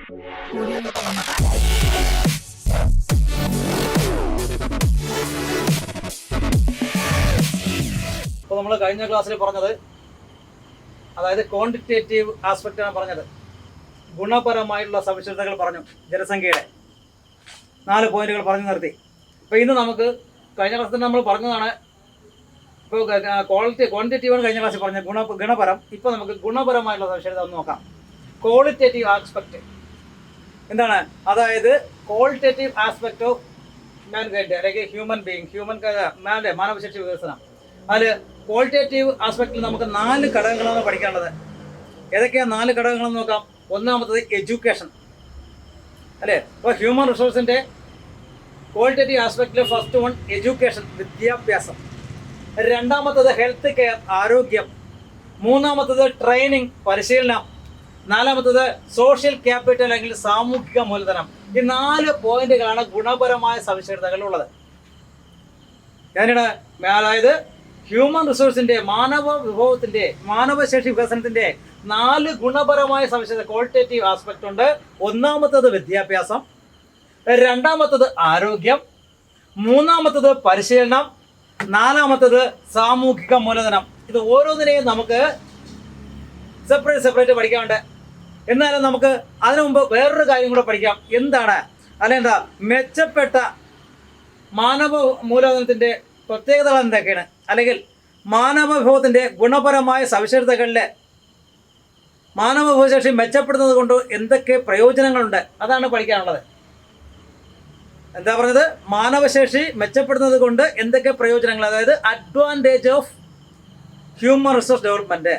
അപ്പോൾ നമ്മൾ കഴിഞ്ഞ ക്ലാസ്സിൽ പറഞ്ഞത്, അതായത് ക്വാണ്ടിറ്റേറ്റീവ് ആസ്പെക്റ്റാണ് പറഞ്ഞത്. ഗുണപരമായിട്ടുള്ള സവിശേഷതകൾ പറഞ്ഞു, ജനസംഖ്യയുടെ 4 പോയിന്റുകൾ പറഞ്ഞു നിർത്തി. അപ്പോൾ ഇന്ന് നമുക്ക് കഴിഞ്ഞ ക്ലാസ്സിൽ നമ്മൾ പറഞ്ഞതാണ്, ഇപ്പോൾ ക്വാണ്ടിറ്റേറ്റീവാണ് കഴിഞ്ഞ ക്ലാസ്സിൽ പറഞ്ഞത്, ഗുണപരം. ഇപ്പോൾ നമുക്ക് ഗുണപരമായിട്ടുള്ള സവിശേഷത ഒന്ന് നോക്കാം. ക്വാളിറ്റേറ്റീവ് ആസ്പെക്റ്റ് എന്താണ്? അതായത് ക്വാളിറ്റേറ്റീവ് ആസ്പെക്ട് ഓഫ് മാൻകൈൻഡ്, അല്ലെങ്കിൽ ഹ്യൂമൻ ബീയിങ്, മാനവശേഷി വികസനം. അതിൽ ക്വാളിറ്റേറ്റീവ് ആസ്പെക്റ്റിൽ നമുക്ക് 4 ഘടകങ്ങളാണ് പഠിക്കേണ്ടത്. ഏതൊക്കെയാണ് 4 ഘടകങ്ങളെന്ന് നോക്കാം. ഒന്നാമത്തത് എഡ്യൂക്കേഷൻ, അല്ലേ? അപ്പോൾ ഹ്യൂമൻ റിസോഴ്സിൻ്റെ ക്വാളിറ്റേറ്റീവ് ആസ്പെക്റ്റിൽ ഫസ്റ്റ് വൺ എഡ്യൂക്കേഷൻ, വിദ്യാഭ്യാസം. രണ്ടാമത്തത് ഹെൽത്ത് കെയർ, ആരോഗ്യം. മൂന്നാമത്തത് ട്രെയിനിങ്, പരിശീലനം. നാലാമത്തത് സോഷ്യൽ ക്യാപിറ്റൽ, അല്ലെങ്കിൽ സാമൂഹിക മൂലധനം. ഈ 4 പോയിന്റുകളാണ് ഗുണപരമായ സവിശേഷതകളുള്ളത്. അതായത് ഹ്യൂമൻ റിസോഴ്സിന്റെ, മാനവ വിഭവത്തിന്റെ, മാനവശേഷി വികസനത്തിന്റെ 4 ഗുണപരമായ സവിശേഷത, ക്വാളിറ്റേറ്റീവ് ആസ്പെക്ട് ഉണ്ട്. ഒന്നാമത്തത് വിദ്യാഭ്യാസം, രണ്ടാമത്തത് ആരോഗ്യം, മൂന്നാമത്തത് പരിശീലനം, നാലാമത്തത് സാമൂഹിക മൂലധനം. ഇത് ഓരോന്നിനെയും നമുക്ക് സെപ്പറേറ്റ് പഠിക്കാനുണ്ട്. എന്നാലും നമുക്ക് അതിനു മുമ്പ് വേറൊരു കാര്യം കൂടെ പഠിക്കാം. എന്താണ്? അല്ലെന്താ മെച്ചപ്പെട്ട മാനവ മൂലധനത്തിൻ്റെ പ്രത്യേകതകൾ എന്തൊക്കെയാണ്, അല്ലെങ്കിൽ മാനവ വിഭവത്തിൻ്റെ ഗുണപരമായ സവിശേഷതകളിൽ മാനവ വിഭവശേഷി മെച്ചപ്പെടുന്നത് കൊണ്ട് എന്തൊക്കെ പ്രയോജനങ്ങളുണ്ട്, അതാണ് പഠിക്കാനുള്ളത്. എന്താ പറഞ്ഞത്? മാനവശേഷി മെച്ചപ്പെടുന്നത് കൊണ്ട് എന്തൊക്കെ പ്രയോജനങ്ങൾ, അതായത് advantage of human resource development.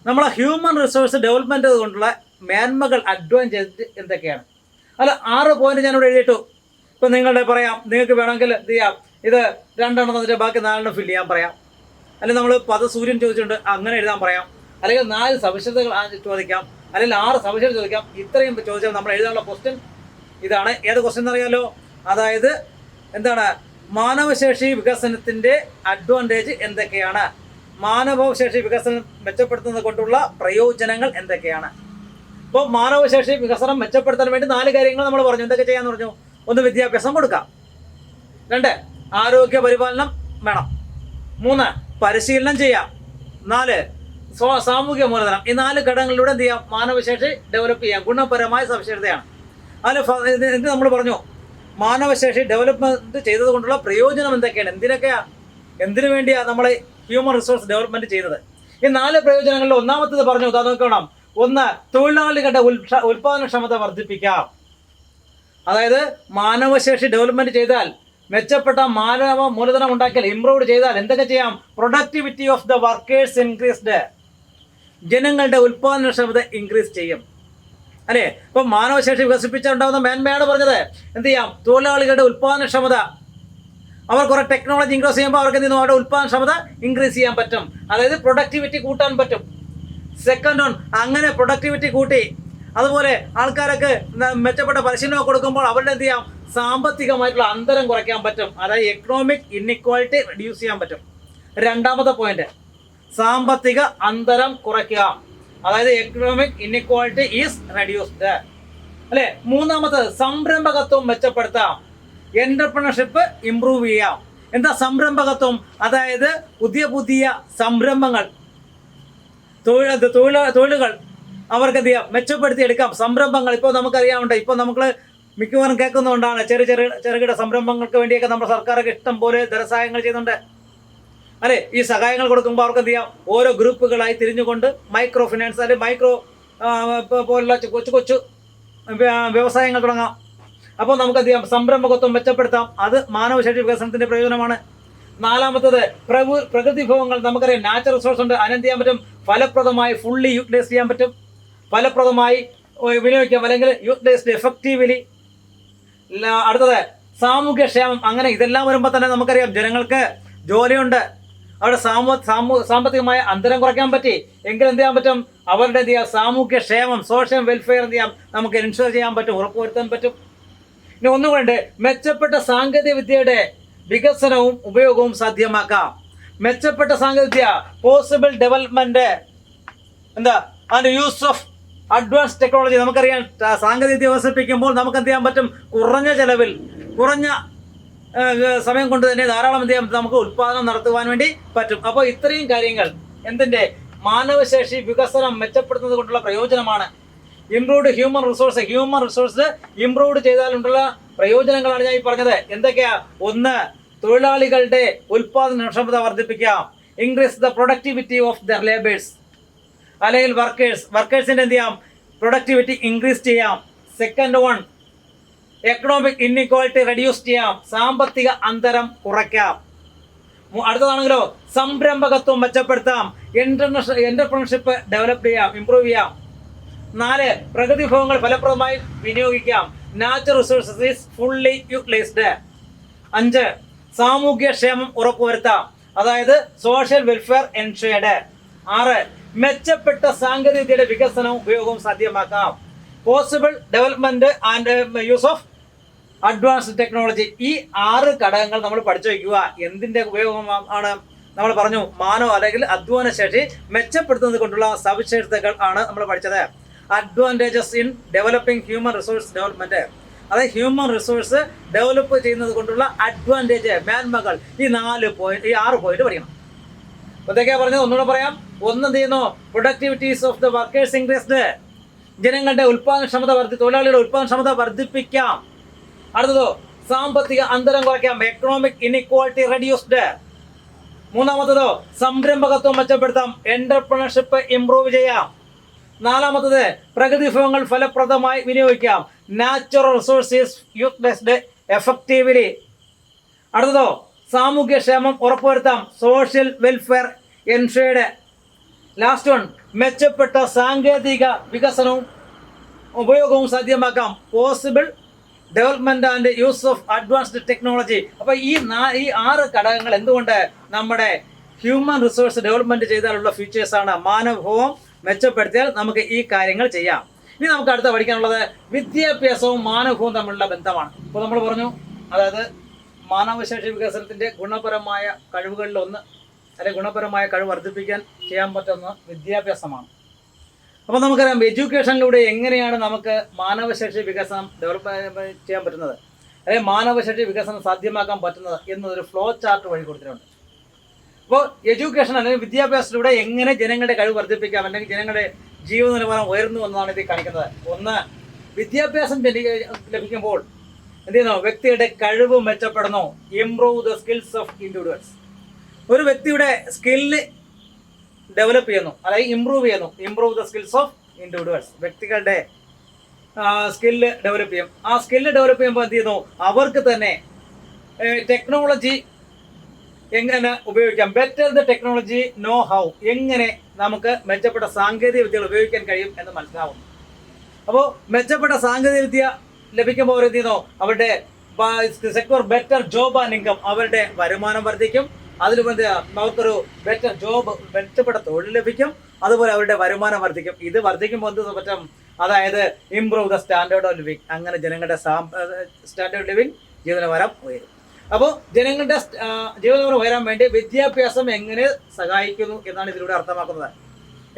നമ്മളെ ഹ്യൂമൻ റിസോഴ്സ് ഡെവലപ്മെൻറ്റ് കൊണ്ടുള്ള മേന്മകൾ, അഡ്വാൻറ്റേജ് എന്തൊക്കെയാണ്? അല്ല, 6 പോയിന്റ് ഞാനിവിടെ എഴുതിയിട്ടു. ഇപ്പം നിങ്ങളുടെ പറയാം, നിങ്ങൾക്ക് വേണമെങ്കിൽ എന്ത് ചെയ്യാം, ഇത് 2 തന്നിട്ട് ബാക്കി 4 ഫില്ല് ചെയ്യാൻ പറയാം. അല്ലെങ്കിൽ നമ്മൾ പദസൂര്യൻ ചോദിച്ചിട്ടുണ്ട്, അങ്ങനെ എഴുതാൻ പറയാം. അല്ലെങ്കിൽ 4 സവിശേഷതകൾ ചോദിക്കാം, അല്ലെങ്കിൽ 6 സവിശേഷത ചോദിക്കാം. ഇത്രയും ചോദിച്ചാൽ നമ്മൾ എഴുതാനുള്ള ക്വസ്റ്റ്യൻ ഇതാണ്. ഏത് ക്വസ്റ്റ്യൻ എന്നറിയാലോ? അതായത് എന്താണ്? മാനവശേഷി വികസനത്തിൻ്റെ അഡ്വാൻറ്റേജ് എന്തൊക്കെയാണ്, മാനവശേഷി വികസനം മെച്ചപ്പെടുത്തുന്നത് കൊണ്ടുള്ള പ്രയോജനങ്ങൾ എന്തൊക്കെയാണ്. ഇപ്പോൾ മാനവശേഷി വികസനം മെച്ചപ്പെടുത്താൻ വേണ്ടി 4 കാര്യങ്ങൾ നമ്മൾ പറഞ്ഞു. എന്തൊക്കെ ചെയ്യാന്ന് പറഞ്ഞു? 1, വിദ്യാഭ്യാസം കൊടുക്കാം. 2, ആരോഗ്യ പരിപാലനം വേണം. 3, പരിശീലനം ചെയ്യാം. 4, സാമൂഹിക മൂലധനം. ഈ 4 ഘടകങ്ങളിലൂടെ എന്ത് ചെയ്യാം? മാനവശേഷി ഡെവലപ്പ് ചെയ്യാം. ഗുണപരമായ സവിശേഷതയാണ്. അതിൽ എന്ത് നമ്മൾ പറഞ്ഞു? മാനവശേഷി ഡെവലപ്മെൻറ്റ് ചെയ്തത് കൊണ്ടുള്ള പ്രയോജനം എന്തൊക്കെയാണ്, എന്തിനു വേണ്ടിയാണ് നമ്മൾ ഹ്യൂമൻ റിസോഴ്സ് ഡെവലപ്മെൻറ്റ് ചെയ്തത്? ഈ 4 പ്രയോജനങ്ങളിൽ ഒന്നാമത്തേത് പറഞ്ഞു, അത് നോക്കണം. 1, തൊഴിലാളികളുടെ ഉൽപാദനക്ഷമത വർദ്ധിപ്പിക്കാം. അതായത് മാനവശേഷി ഡെവലപ്മെൻറ്റ് ചെയ്താൽ, മെച്ചപ്പെട്ട മാനവ മൂലധനം ഉണ്ടാക്കിയാൽ, ഇംപ്രൂവ് ചെയ്താൽ എന്തൊക്കെ ചെയ്യാം? Productivity of the workers increased. ജനങ്ങളുടെ ഉൽപാദനക്ഷമത ഇൻക്രീസ് ചെയ്യും, അല്ലേ? ഇപ്പം മാനവശേഷി വികസിപ്പിച്ചുണ്ടാകുന്ന മേന്മയാണ് പറഞ്ഞത്. എന്ത് ചെയ്യാം? തൊഴിലാളികളുടെ ഉൽപാദനക്ഷമത, അവർ കുറേ ടെക്നോളജി ഇൻക്രീസ് ചെയ്യുമ്പോൾ അവർക്ക് എന്ത് ചെയ്യുന്നു? അവരുടെ ഉൽപാദനക്ഷമത ഇൻക്രീസ് ചെയ്യാൻ പറ്റും. അതായത് പ്രൊഡക്ടിവിറ്റി കൂട്ടാൻ പറ്റും. സെക്കൻഡ് ഓൺ, അങ്ങനെ പ്രൊഡക്ടിവിറ്റി കൂട്ടി, അതുപോലെ ആൾക്കാർക്ക് മെച്ചപ്പെട്ട പരിശീലനം കൊടുക്കുമ്പോൾ അവരുടെ എന്ത് ചെയ്യാം? സാമ്പത്തികമായിട്ടുള്ള അന്തരം കുറയ്ക്കാൻ പറ്റും. അതായത് എക്കണോമിക് ഇൻഇക്വാലിറ്റി റെഡ്യൂസ് ചെയ്യാൻ പറ്റും. 2ാമത്തെ പോയിന്റ്, സാമ്പത്തിക അന്തരം കുറയ്ക്കുക. അതായത് എക്കണോമിക് ഇൻഇക്വാലിറ്റി ഈസ് റെഡ്യൂസ്ഡ്, അല്ലേ? 3ാമത്തത്, സംരംഭകത്വം മെച്ചപ്പെടുത്താം. എന്റർപ്രണർഷിപ്പ് ഇംപ്രൂവ് ചെയ്യാം. എന്താ സംരംഭകത്വം? അതായത് പുതിയ സംരംഭങ്ങൾ, തൊഴിലുകൾ അവർക്ക് എന്ത് ചെയ്യാം? മെച്ചപ്പെടുത്തിയെടുക്കാം. സംരംഭങ്ങൾ ഇപ്പോൾ നമുക്കറിയാമുണ്ട്. ഇപ്പോൾ നമ്മൾ മിക്കവാറും കേൾക്കുന്നതുകൊണ്ടാണ് ചെറുകിട സംരംഭങ്ങൾക്ക് വേണ്ടിയൊക്കെ നമ്മുടെ സർക്കാരൊക്കെ ഇഷ്ടം പോലെ ധനസഹായങ്ങൾ ചെയ്യുന്നുണ്ട്, അല്ലേ? ഈ സഹായങ്ങൾ കൊടുക്കുമ്പോൾ അവർക്ക് എന്ത് ചെയ്യാം? ഓരോ ഗ്രൂപ്പുകളായി തിരിഞ്ഞുകൊണ്ട് മൈക്രോ ഫിനാൻസ്, അല്ലെങ്കിൽ മൈക്രോ പോലുള്ള കൊച്ചു വ്യവസായങ്ങൾ തുടങ്ങാം. അപ്പോൾ നമുക്ക് എന്ത് ചെയ്യാം? സംരംഭകത്വം മെച്ചപ്പെടുത്താം. അത് മാനവശേഷി വികസനത്തിൻ്റെ പ്രയോജനമാണ്. 4ാമത്തത്, പ്രകൃതി വിഭവങ്ങൾ. നമുക്കറിയാം, നാച്ചുറൽ റിസോഴ്സ് ഉണ്ട്. അതിനെന്ത് ചെയ്യാൻ പറ്റും? ഫലപ്രദമായി ഫുള്ളി യൂട്ടിലൈസ് ചെയ്യാൻ പറ്റും, ഫലപ്രദമായി വിനിയോഗിക്കാം, അല്ലെങ്കിൽ യൂട്ടിലൈസ്ഡ് എഫക്റ്റീവ്ലി. അടുത്തത്, സാമൂഹ്യക്ഷേമം. അങ്ങനെ ഇതെല്ലാം വരുമ്പോൾ തന്നെ നമുക്കറിയാം, ജനങ്ങൾക്ക് ജോലിയുണ്ട്, അവരുടെ സാമ്പത്തികമായ അന്തരം കുറയ്ക്കാൻ പറ്റി എങ്കിൽ എന്ത് ചെയ്യാൻ പറ്റും? അവരുടെ എന്ത് ചെയ്യാം? സാമൂഹ്യക്ഷേമം, സോഷ്യൽ വെൽഫെയർ എന്ത് ചെയ്യാം? നമുക്ക് എൻഷുർ ചെയ്യാൻ പറ്റും, ഉറപ്പുവരുത്താൻ പറ്റും. ഇനി ഒന്നുകൊണ്ട്, മെച്ചപ്പെട്ട സാങ്കേതിക വിദ്യയുടെ വികസനവും ഉപയോഗവും സാധ്യമാക്കാം. മെച്ചപ്പെട്ട സാങ്കേതിക വിദ്യ, പോസിബിൾ ഡെവലപ്മെന്റ്, എന്താ? അതിൻ്റെ യൂസ് ഓഫ് അഡ്വാൻസ് ടെക്നോളജി. നമുക്കറിയാം സാങ്കേതികവിദ്യ വികസിപ്പിക്കുമ്പോൾ നമുക്ക് എന്ത് ചെയ്യാൻ പറ്റും? കുറഞ്ഞ ചെലവിൽ കുറഞ്ഞ സമയം കൊണ്ട് തന്നെ ധാരാളം എന്ത് ചെയ്യാൻ നമുക്ക് ഉത്പാദനം നടത്തുവാൻ വേണ്ടി പറ്റും. അപ്പോൾ ഇത്രയും കാര്യങ്ങൾ എന്തിൻ്റെ മാനവശേഷി വികസനം മെച്ചപ്പെടുത്തുന്നത് കൊണ്ടുള്ള പ്രയോജനമാണ്. ഇംപ്രൂവ്ഡ് ഹ്യൂമൻ റിസോഴ്സ് ഇംപ്രൂവ്ഡ് ചെയ്താലുണ്ടുള്ള പ്രയോജനങ്ങളാണ് ഞാൻ ഈ പറഞ്ഞത്. എന്തൊക്കെയാ? ഒന്ന്, തൊഴിലാളികളുടെ ഉൽപാദനക്ഷമത വർദ്ധിപ്പിക്കാം. Increase the productivity of there labours, അല്ലെങ്കിൽ വർക്കേഴ്സിൻ്റെ എന്ത് ചെയ്യാം? പ്രൊഡക്ടിവിറ്റി ഇൻക്രീസ് ചെയ്യാം. Second one, economic inequality reduce ചെയ്യാം. സാമ്പത്തിക അന്തരം കുറയ്ക്കാം. അടുത്തതാണെങ്കിലോ സംരംഭകത്വം മെച്ചപ്പെടുത്താം. എന്റർപ്രണർഷിപ്പ് ഡെവലപ്പ് ചെയ്യാം, ഇംപ്രൂവ് ചെയ്യാം. 4, പ്രകൃതി വിഭവങ്ങൾ ഫലപ്രദമായി വിനിയോഗിക്കാം. Natural resources is fully utilised. 5, സാമൂഹ്യക്ഷേമം ഉറപ്പുവരുത്താം, അതായത് സോഷ്യൽ വെൽഫെയർ എൻഷേർഡ്. 6, മെച്ചപ്പെട്ട സാങ്കേതികവിദ്യയുടെ വികസനവും ഉപയോഗവും സാധ്യമാക്കാം. Possible development and use of advanced technology. ഈ 6 ഘടകങ്ങൾ നമ്മൾ പഠിച്ചു വയ്ക്കുക. എന്തിൻ്റെ ഉപയോഗം ആണ്? നമ്മൾ പറഞ്ഞു മാനവ അല്ലെങ്കിൽ അധ്വാന ശേഷി മെച്ചപ്പെടുത്തുന്നത് കൊണ്ടുള്ള സവിശേഷതകൾ ആണ് നമ്മൾ പഠിച്ചത്. Advantages in developing human resource development, അതായത് ഹ്യൂമൻ റിസോഴ്സ് ഡെവലപ്പ് ചെയ്യുന്നത് കൊണ്ടുള്ള അഡ്വാൻറ്റേജ്, മേന്മകൾ. ഈ 6 പോയിന്റ് പഠിക്കണം. എന്തൊക്കെയാ പറഞ്ഞത്? ഒന്നുകൂടെ പറയാം. ഒന്ന് എന്ത് ചെയ്യുന്നു? Productivities of the workers increased, ജനങ്ങളുടെ ഉൽപാദനക്ഷമത തൊഴിലാളികളുടെ ഉൽപാദനക്ഷമത വർദ്ധിപ്പിക്കാം. അടുത്തതോ സാമ്പത്തിക അന്തരം കുറയ്ക്കാം, എക്കണോമിക് ഇൻഇക്വാളിറ്റി റെഡ്യൂസ്ഡ്. മൂന്നാമത്തതോ സംരംഭകത്വം മെച്ചപ്പെടുത്താം, എന്റർപ്രണർഷിപ്പ് ഇംപ്രൂവ് ചെയ്യാം. 4, പ്രകൃതി വിഭവങ്ങൾ ഫലപ്രദമായി വിനിയോഗിക്കാം, നാച്ചുറൽ റിസോഴ്സസ് യൂട്ടിലൈസ്ഡ് എഫക്റ്റീവ്ലി. അടുത്തതോ സാമൂഹ്യക്ഷേമം ഉറപ്പുവരുത്താം, social welfare ensured. Last one, മെച്ചപ്പെട്ട സാങ്കേതിക വികസനവും ഉപയോഗവും സാധ്യമാക്കാം, possible development and use of advanced technology. അപ്പോൾ ഈ 6 ഘടകങ്ങൾ എന്തുകൊണ്ട് നമ്മുടെ ഹ്യൂമൻ റിസോഴ്സ് ഡെവലപ്മെന്റ് ചെയ്താലുള്ള ഫീച്ചേഴ്സാണ്. മാനവവിഭവം മെച്ചപ്പെടുത്തിയാൽ നമുക്ക് ഈ കാര്യങ്ങൾ ചെയ്യാം. ഇനി നമുക്ക് അടുത്ത പഠിക്കാനുള്ളത് വിദ്യാഭ്യാസവും മാനവവും തമ്മിലുള്ള ബന്ധമാണ്. ഇപ്പോൾ നമ്മൾ പറഞ്ഞു, അതായത് മാനവശേഷി വികസനത്തിൻ്റെ ഗുണപരമായ കഴിവുകളിലൊന്ന്, അല്ലെങ്കിൽ ഗുണപരമായ കഴിവ് വർദ്ധിപ്പിക്കാൻ ചെയ്യാൻ പറ്റുന്ന വിദ്യാഭ്യാസമാണ്. അപ്പോൾ നമുക്കറിയാം എഡ്യൂക്കേഷനിലൂടെ എങ്ങനെയാണ് നമുക്ക് മാനവശേഷി വികസനം ഡെവലപ്പ് ചെയ്യാൻ പറ്റുന്നത്, അല്ലെങ്കിൽ മാനവശേഷി വികസനം സാധ്യമാക്കാൻ പറ്റുന്നത് എന്നതൊരു ഫ്ലോ ചാർട്ട് വഴി കൊടുത്തിട്ടുണ്ട്. അപ്പോൾ എഡ്യൂക്കേഷൻ അല്ലെങ്കിൽ വിദ്യാഭ്യാസത്തിലൂടെ എങ്ങനെ ജനങ്ങളുടെ കഴിവ് വർദ്ധിപ്പിക്കാം, അല്ലെങ്കിൽ ജനങ്ങളുടെ ജീവിത നിലവാരം ഉയർന്നു എന്നാണ് ഇത് കാണിക്കുന്നത്. ഒന്ന്, വിദ്യാഭ്യാസം ലഭിക്കുമ്പോൾ എന്ത് ചെയ്യുന്നു? വ്യക്തിയുടെ കഴിവ് മെച്ചപ്പെടുന്നു, improve the skills of individuals. ഒരു വ്യക്തിയുടെ സ്കില്ല് ഡെവലപ്പ് ചെയ്യുന്നു, അല്ലെങ്കിൽ improve the skills of individuals. വ്യക്തികളുടെ സ്കില്ല് ഡെവലപ്പ് ചെയ്യും. ആ സ്കില്ല് ഡെവലപ്പ് ചെയ്യുമ്പോൾ എന്ത് ചെയ്യുന്നു? അവർക്ക് തന്നെ ടെക്നോളജി എങ്ങനെ ഉപയോഗിക്കാം, better the technology know how, എങ്ങനെ നമുക്ക് മെച്ചപ്പെട്ട സാങ്കേതിക വിദ്യകൾ ഉപയോഗിക്കാൻ കഴിയും എന്ന് മനസ്സിലാവും. അപ്പോൾ മെച്ചപ്പെട്ട സാങ്കേതിക വിദ്യ ലഭിക്കുമ്പോൾ അവർ എന്ത് ചെയ്യുന്നു? അവരുടെ secure better job and income, അവരുടെ വരുമാനം വർദ്ധിക്കും. അതിലുപരി അവർക്കൊരു മെച്ചപ്പെട്ട തൊഴിൽ ലഭിക്കും. അതുപോലെ അവരുടെ വരുമാനം വർദ്ധിക്കും. ഇത് വർദ്ധിക്കുമ്പോൾ എന്ത് പറ്റും? അതായത് improve the standard of living, അങ്ങനെ ജനങ്ങളുടെ സ്റ്റാൻഡേർഡ് ലിവിങ് ജീവനഭാരം ഉയരും. അപ്പോൾ ജനങ്ങളുടെ ജീവനഭാരം ഉയരാൻ വേണ്ടി വിദ്യാഭ്യാസം എങ്ങനെ സഹായിക്കുന്നു എന്നാണ് ഇതിലൂടെ അർത്ഥമാക്കുന്നത്.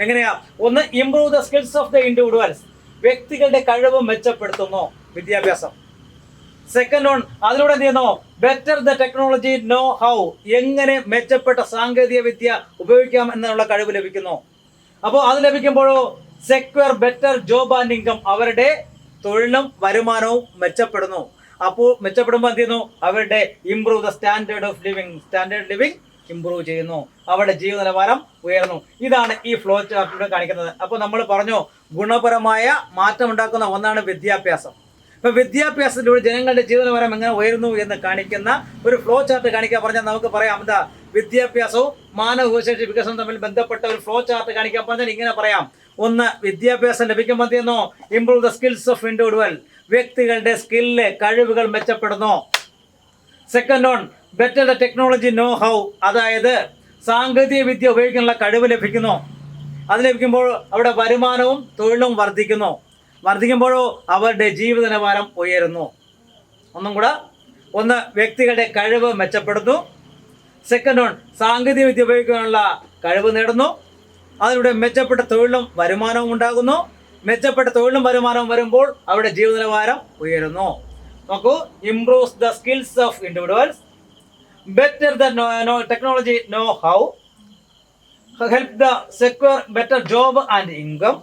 എങ്ങനെയാ? ഒന്ന്, improve the skills of the individuals, വ്യക്തികളുടെ കഴിവ് മെച്ചപ്പെടുത്തുന്നു വിദ്യാഭ്യാസം. സെക്കൻഡ് വൺ, അതിലൂടെ എന്ത് ചെയ്യുന്നു? Better the technology know how, എങ്ങനെ മെച്ചപ്പെട്ട സാങ്കേതിക വിദ്യ ഉപയോഗിക്കാം എന്നുള്ള കഴിവ് ലഭിക്കുന്നു. അപ്പോൾ അത് ലഭിക്കുമ്പോഴോ secure better job and income, അവരുടെ തൊഴിലും വരുമാനവും മെച്ചപ്പെടുന്നു. അപ്പോൾ മെച്ചപ്പെടുമ്പോൾ എന്ത് ചെയ്യുന്നു? അവരുടെ improve the standard living improve ചെയ്യുന്നു, അവരുടെ ജീവിത നിലവാരം ഉയർന്നു. ഇതാണ് ഈ ഫ്ലോ ചാർട്ടിലൂടെ കാണിക്കുന്നത്. അപ്പോൾ നമ്മൾ പറഞ്ഞു ഗുണപരമായ മാറ്റം ഉണ്ടാക്കുന്ന ഒന്നാണ് വിദ്യാഭ്യാസം. ഇപ്പം വിദ്യാഭ്യാസത്തിലൂടെ ജനങ്ങളുടെ ജീവിത നിലവാരം എങ്ങനെ ഉയരുന്നു എന്ന് കാണിക്കുന്ന ഒരു ഫ്ലോ ചാർട്ട് കാണിക്കാൻ പറഞ്ഞാൽ നമുക്ക് പറയാം, എന്താ? വിദ്യാഭ്യാസവും മാനവശേഷി വികസനവും തമ്മിൽ ബന്ധപ്പെട്ട ഒരു ഫ്ലോ ചാർട്ട് കാണിക്കാൻ പറഞ്ഞാൽ ഇങ്ങനെ പറയാം. ഒന്ന്, വിദ്യാഭ്യാസം ലഭിക്കുമ്പോൾ എന്ത് ചെയ്യുന്നു? Improve the skills of individual, വ്യക്തികളുടെ സ്കില്ല് കഴിവുകൾ മെച്ചപ്പെടുന്നു. Second one, better the technology know how, അതായത് സാങ്കേതിക വിദ്യ ഉപയോഗിക്കാനുള്ള കഴിവ് ലഭിക്കുന്നു. അത് ലഭിക്കുമ്പോൾ അവരുടെ വരുമാനവും തൊഴിലും വർദ്ധിക്കുമ്പോഴോ അവരുടെ ജീവിത നിലവാരം ഉയരുന്നു. ഒന്നും കൂടെ, ഒന്ന്, വ്യക്തികളുടെ കഴിവ് മെച്ചപ്പെടുന്നു. സെക്കൻഡ് വൺ, സാങ്കേതിക വിദ്യ ഉപയോഗിക്കാനുള്ള കഴിവ് നേടുന്നു. അതിലൂടെ മെച്ചപ്പെട്ട തൊഴിലും വരുമാനവും ഉണ്ടാകുന്നു. മെച്ചപ്പെട്ട തൊഴിലും വരുമാനവും വരുമ്പോൾ അവരുടെ ജീവിത നിലവാരം ഉയരുന്നു. നോക്കൂ, improves the skills of individuals, better the technology know how, help the secure better job and income,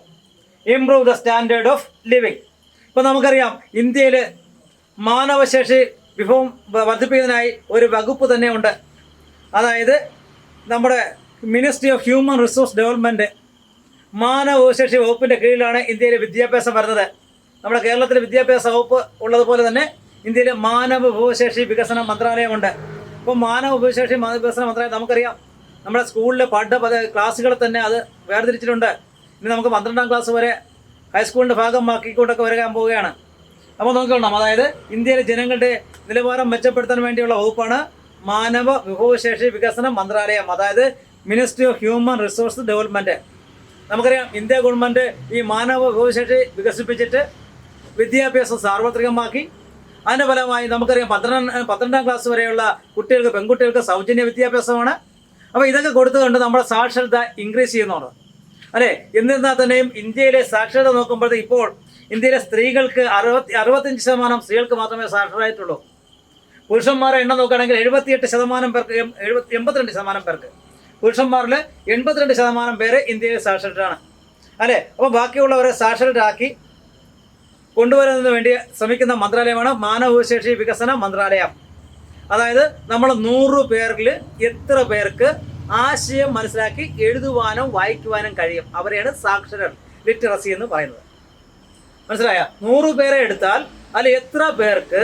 improve the standard of living. ഇപ്പോൾ നമുക്കറിയാം, ഇന്ത്യയിൽ മാനവശേഷി വിഭവം വർദ്ധിപ്പിക്കുന്നതിനായി ഒരു വകുപ്പ് തന്നെ ഉണ്ട്. അതായത് നമ്മുടെ ministry of human resource development, മാനവശേഷി വകുപ്പിൻ്റെ കീഴിലാണ് ഇന്ത്യയിലെ വിദ്യാഭ്യാസം വരുന്നത്. നമ്മുടെ കേരളത്തിലെ വിദ്യാഭ്യാസ വകുപ്പ് ഉള്ളതുപോലെ തന്നെ ഇന്ത്യയിൽ മാനവ വിഭവശേഷി വികസന മന്ത്രാലയമുണ്ട്. ഇപ്പോൾ മാനവ വിഭവശേഷി വികസന മന്ത്രാലയം നമുക്കറിയാം, നമ്മുടെ സ്കൂളിലെ ക്ലാസ്സുകൾ തന്നെ അത് വേർതിരിച്ചിട്ടുണ്ട്. ഇനി നമുക്ക് 12ാം ക്ലാസ് വരെ ഹൈസ്കൂളിൻ്റെ ഭാഗമാക്കിക്കൊണ്ടൊക്കെ വരാൻ പോവുകയാണ്. അപ്പോൾ നോക്കിക്കൊള്ളണം, അതായത് ഇന്ത്യയിലെ ജനങ്ങളുടെ നിലവാരം മെച്ചപ്പെടുത്താൻ വേണ്ടിയുള്ള വകുപ്പാണ് മാനവ വിഭവശേഷി വികസന മന്ത്രാലയം, അതായത് ministry of human resource development. നമുക്കറിയാം, ഇന്ത്യ ഗവൺമെൻറ് ഈ മാനവ വിഭവശേഷി വികസിപ്പിച്ചിട്ട് വിദ്യാഭ്യാസം സാർവത്രികമാക്കി. അതിൻ്റെ ഫലമായി നമുക്കറിയാം 12ാം ക്ലാസ് വരെയുള്ള കുട്ടികൾക്ക്, പെൺകുട്ടികൾക്ക് സൗജന്യ വിദ്യാഭ്യാസമാണ്. അപ്പോൾ ഇതൊക്കെ കൊടുത്തുകൊണ്ട് നമ്മുടെ സാക്ഷരത ഇൻക്രീസ് ചെയ്യുന്നുണ്ട്, അല്ലേ? എന്നിരുന്നാൽ തന്നെയും ഇന്ത്യയിലെ സാക്ഷരത നോക്കുമ്പോഴത്തെ ഇപ്പോൾ ഇന്ത്യയിലെ സ്ത്രീകൾക്ക് 65% സ്ത്രീകൾക്ക് മാത്രമേ സാക്ഷരരായിട്ടുള്ളൂ. പുരുഷന്മാരെ എണ്ണം നോക്കുകയാണെങ്കിൽ 78% പേർക്ക്, 82% പേർക്ക്. പുരുഷന്മാരിൽ 82% പേര് ഇന്ത്യയിൽ സാക്ഷരരാണ്, അല്ലേ? അപ്പോൾ ബാക്കിയുള്ളവരെ സാക്ഷരരാക്കി കൊണ്ടുവരുന്നതിന് വേണ്ടി ശ്രമിക്കുന്ന മന്ത്രാലയമാണ് മാനവവിഭവശേഷി വികസന മന്ത്രാലയം. അതായത് നമ്മൾ 100 പേരിൽ എത്ര പേർക്ക് ആശയം മനസ്സിലാക്കി എഴുതുവാനും വായിക്കുവാനും കഴിയും, അവരെയാണ് സാക്ഷരർ, ലിറ്ററസി എന്ന് പറയുന്നത്. മനസ്സിലായ? 100 പേരെ എടുത്താൽ അതിൽ എത്ര പേർക്ക്